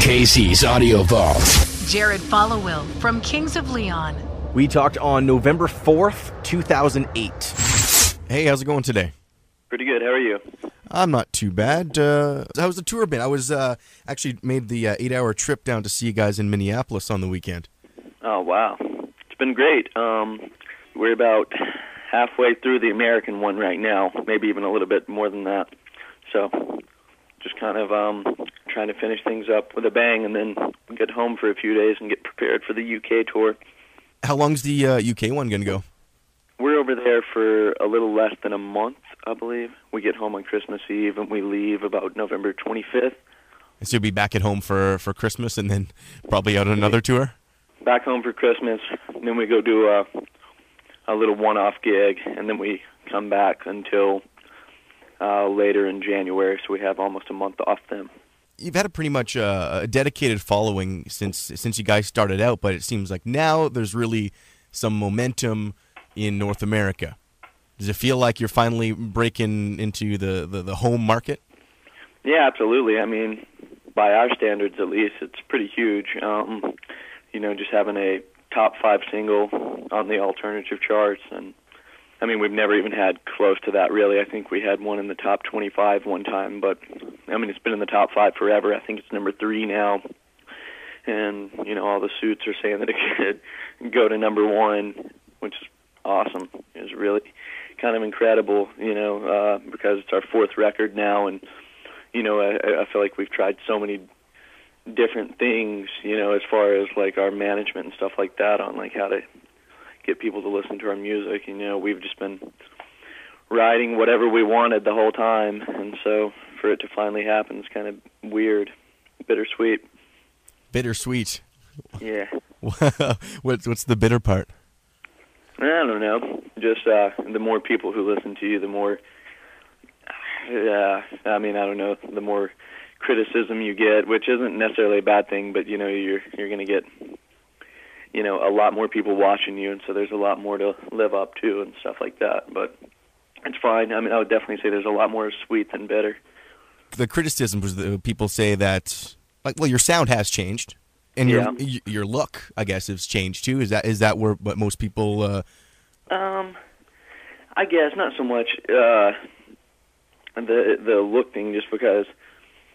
Casey's Audio Vault. Jared Followill from Kings of Leon. We talked on November 4th, 2008. Hey, how's it going today? Pretty good. How are you? I'm not too bad. How's the tour been? I was actually made the 8-hour trip down to see you guys in Minneapolis on the weekend. Oh, wow. It's been great. We're about halfway through the American one right now, maybe even a little bit more than that. So just kind of trying to finish things up with a bang and then get home for a few days and get prepared for the UK tour. How long's the UK one going to go? We're over there for a little less than a month, I believe. We get home on Christmas Eve and we leave about November 25th. So you'll be back at home for Christmas and then probably out on another tour? Back home for Christmas, and then we go do a little one-off gig, and then we come back until later in January, so we have almost a month off then. You've had a pretty much a dedicated following since you guys started out, but it seems like now there's really some momentum in North America. Does it feel like you're finally breaking into the home market? Yeah, absolutely. I mean, by our standards at least, it's pretty huge. Just having a top 5 single on the alternative charts, and I mean, we've never even had close to that, really. I think we had one in the top 25 one time, but I mean, it's been in the top 5 forever. I think it's number 3 now, and all the suits are saying that it could go to number 1, which is awesome. It's really kind of incredible, because it's our 4th record now, and I feel like we've tried so many different things, as far as like our management and stuff like that on like how to get people to listen to our music. We've just been writing whatever we wanted the whole time, and so for it to finally happen is kind of weird, bittersweet. Bittersweet. Yeah. What's the bitter part? I don't know. Just the more people who listen to you, the more. I don't know. The more criticism you get, which isn't necessarily a bad thing, but you're going to get a lot more people watching you, and so there's a lot more to live up to and stuff like that. But it's fine. I mean, I would definitely say there's a lot more sweet than bitter. The criticism was that people say that, your sound has changed, and your look, I guess, has changed too. Is that what most people? I guess not so much the look thing, just because.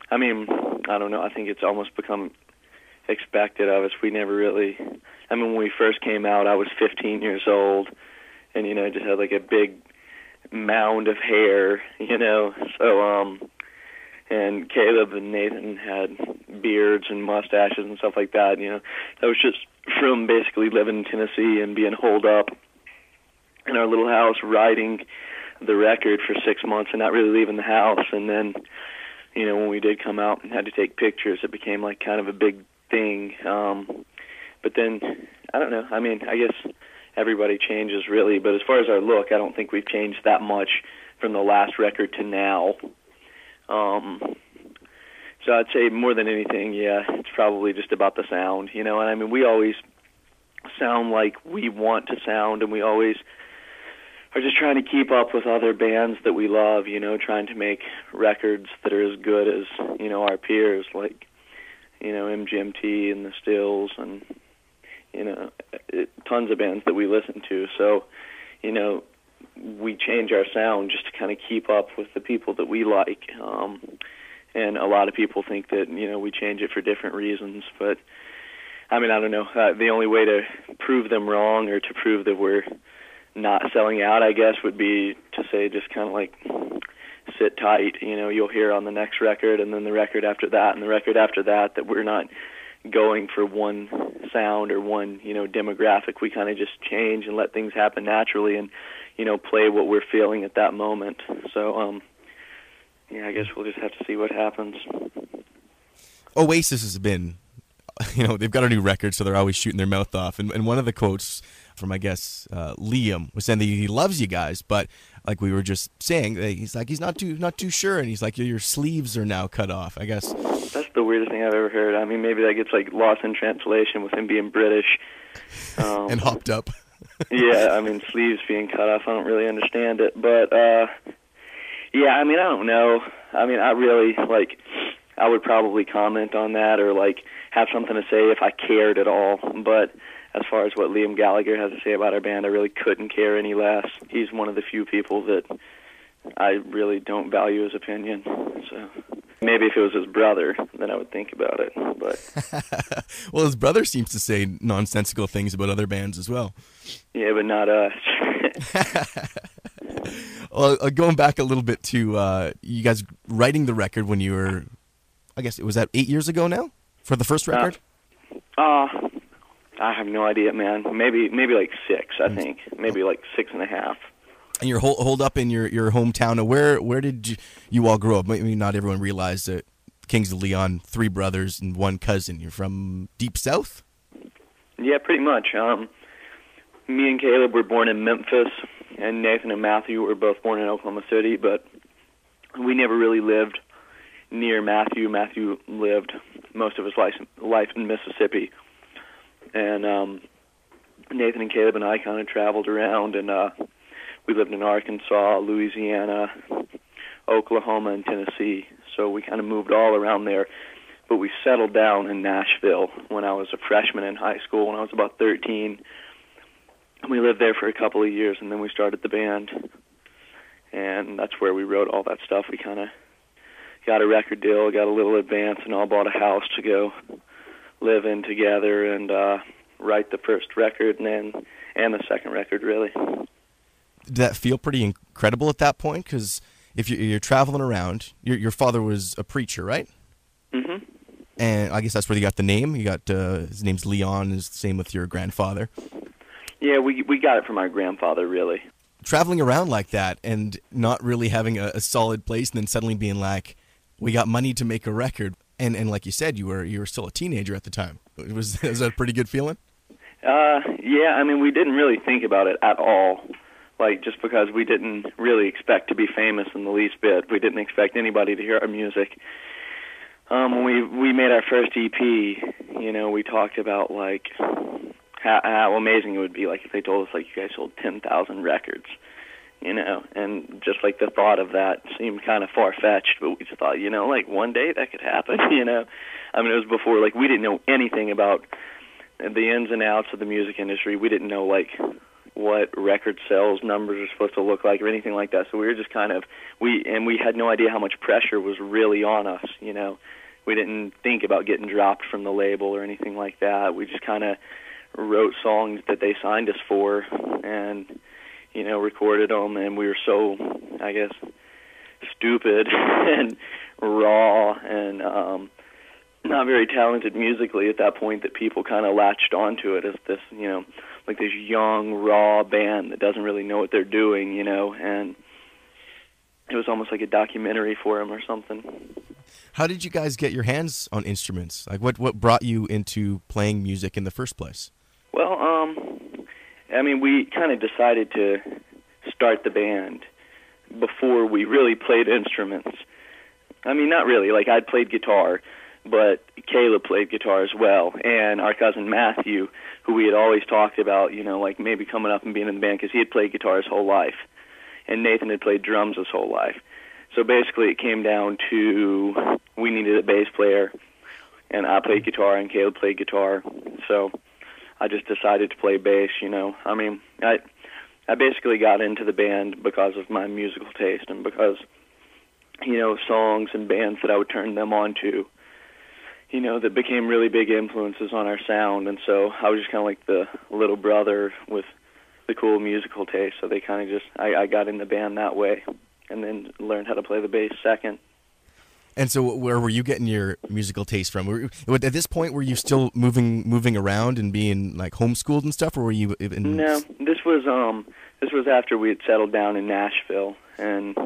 I mean, I don't know. I think it's almost become expected of us. We never really. I mean, when we first came out, I was 15 years old, and I just had like a big mound of hair, So, and Caleb and Nathan had beards and mustaches and stuff like that. That was just from basically living in Tennessee and being holed up in our little house, writing the record for 6 months and not really leaving the house, and then. When we did come out and had to take pictures, it became like kind of a big thing. But then, I don't know. I mean, I guess everybody changes really. But as far as our look, I don't think we've changed that much from the last record to now. So I'd say more than anything, it's probably just about the sound. And I mean, we always sound like we want to sound, and we always are just trying to keep up with other bands that we love, trying to make records that are as good as, our peers, like, MGMT and the Stills and, tons of bands that we listen to. So, we change our sound just to kind of keep up with the people that we like. And a lot of people think that, we change it for different reasons. But, I mean, I don't know. The only way to prove them wrong or to prove that we're not selling out, I guess, would be to say just kind of like sit tight. You'll hear on the next record and then the record after that and the record after that we're not going for one sound or one, demographic. We kind of just change and let things happen naturally and, play what we're feeling at that moment. So, I guess we'll just have to see what happens. Oasis has been, they've got a new record, so they're always shooting their mouth off. And one of the quotes from, I guess, Liam was saying that he loves you guys, but like we were just saying, he's like, he's not too sure, and he's like, your sleeves are now cut off, I guess. That's the weirdest thing I've ever heard. I mean, maybe that gets like lost in translation with him being British. And hopped up. Yeah, I mean, sleeves being cut off, I don't really understand it, but, I mean, I don't know. I mean, I really, I would probably comment on that or like have something to say if I cared at all. But as far as what Liam Gallagher has to say about our band, I really couldn't care any less. He's one of the few people that I really don't value his opinion. So maybe if it was his brother, then I would think about it. But well, his brother seems to say nonsensical things about other bands as well. Yeah, but not us. Well, going back a little bit to you guys writing the record when you were, I guess, was that 8 years ago now for the first record? I have no idea, man. Maybe like 6, I think. Maybe like 6.5. And you're holed up in your hometown. Where did you all grow up? Maybe not everyone realized that Kings of Leon, 3 brothers and 1 cousin. You're from deep south? Yeah, pretty much. Me and Caleb were born in Memphis, and Nathan and Matthew were both born in Oklahoma City, but we never really lived near Matthew. Matthew lived most of his life in Mississippi. And Nathan and Caleb and I kind of traveled around, and we lived in Arkansas, Louisiana, Oklahoma, and Tennessee. So we kind of moved all around there. But we settled down in Nashville when I was a freshman in high school, when I was about 13. And we lived there for a couple of years, and then we started the band. And that's where we wrote all that stuff. We kind of got a record deal, got a little advance, and all bought a house to go live in together and write the first record and the second record, really. Did that feel pretty incredible at that point? Because if you're traveling around, your father was a preacher, right? Mm-hmm. And I guess that's where you got the name. You got his name's Leon. Is the same with your grandfather. Yeah, we got it from our grandfather, really. Traveling around like that and not really having a solid place, and then suddenly being like, we got money to make a record. And like you said, you were still a teenager at the time. Was that a pretty good feeling? Yeah, I mean, we didn't really think about it at all. Like, just because we didn't really expect to be famous in the least bit. We didn't expect anybody to hear our music. When we made our first EP, we talked about, like, how amazing it would be, like, if they told us, like, you guys sold 10,000 records, and just, like, the thought of that seemed kind of far-fetched, but we just thought, like, one day that could happen, I mean, it was before, like, we didn't know anything about the ins and outs of the music industry. We didn't know, like, what record sales numbers are supposed to look like or anything like that, so we were just kind of, we had no idea how much pressure was really on us, We didn't think about getting dropped from the label or anything like that. We just kind of wrote songs that they signed us for and, recorded them, and we were so, I guess, stupid and raw and not very talented musically at that point that people kind of latched onto it as this, like this young, raw band that doesn't really know what they're doing, and it was almost like a documentary for them or something. How did you guys get your hands on instruments? Like, what brought you into playing music in the first place? Well, I mean, we kind of decided to start the band before we really played instruments. I mean, not really. Like, I'd played guitar, but Caleb played guitar as well, and our cousin Matthew, who we had always talked about, like maybe coming up and being in the band because he had played guitar his whole life, and Nathan had played drums his whole life. So basically it came down to we needed a bass player, and I played guitar and Caleb played guitar, so I just decided to play bass, I mean, I basically got into the band because of my musical taste and because, songs and bands that I would turn them on to, that became really big influences on our sound. And so I was just kind of like the little brother with the cool musical taste. So they kind of just, I got in the band that way and then learned how to play the bass second. And so where were you getting your musical taste from? At this point, were you still moving around and being like homeschooled and stuff, or were you No, this was after we had settled down in Nashville, and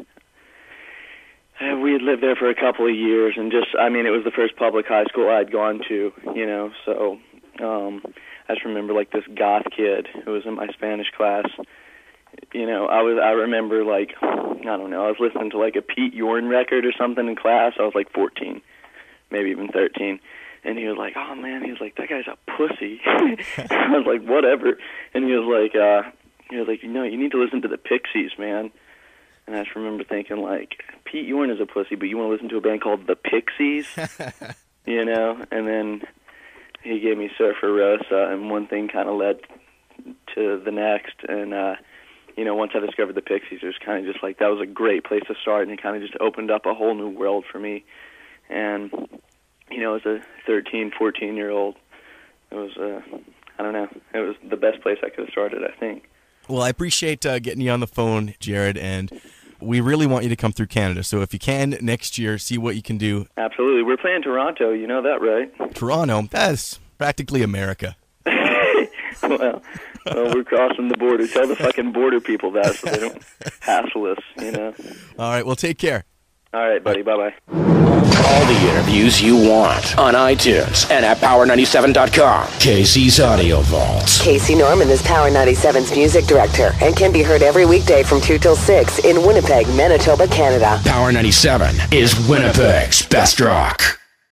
we had lived there for a couple of years, and just, I mean, it was the first public high school I'd gone to, so I just remember, like, this goth kid who was in my Spanish class. I remember, like, I don't know, I was listening to, like, a Pete Yorn record or something in class. I was, like, 14, maybe even 13. And he was like, oh, man, he was like, that guy's a pussy. I was like, whatever. And he was like, you need to listen to the Pixies, man. And I just remember thinking, like, Pete, you weren't as a pussy, but you want to listen to a band called The Pixies, you know? And then he gave me Surfer Rosa, and one thing kind of led to the next. And, you know, once I discovered The Pixies, it was kind of just like, that was a great place to start, and it kind of just opened up a whole new world for me. And, you know, as a 13, 14-year-old, it was, I don't know, it was the best place I could have started, I think. Well, I appreciate getting you on the phone, Jared, and we really want you to come through Canada. So if you can, next year, see what you can do. Absolutely. We're playing Toronto, you know that, right? Toronto, that's practically America. well, we're crossing the border. Tell the fucking border people that so they don't hassle us, you know? All right, well, take care. All right, buddy. Bye-bye. All the interviews you want on iTunes and at Power97.com. Casey's Audio Vault. Casey Norman is Power 97's music director and can be heard every weekday from 2 till 6 in Winnipeg, Manitoba, Canada. Power 97 is Winnipeg's best rock.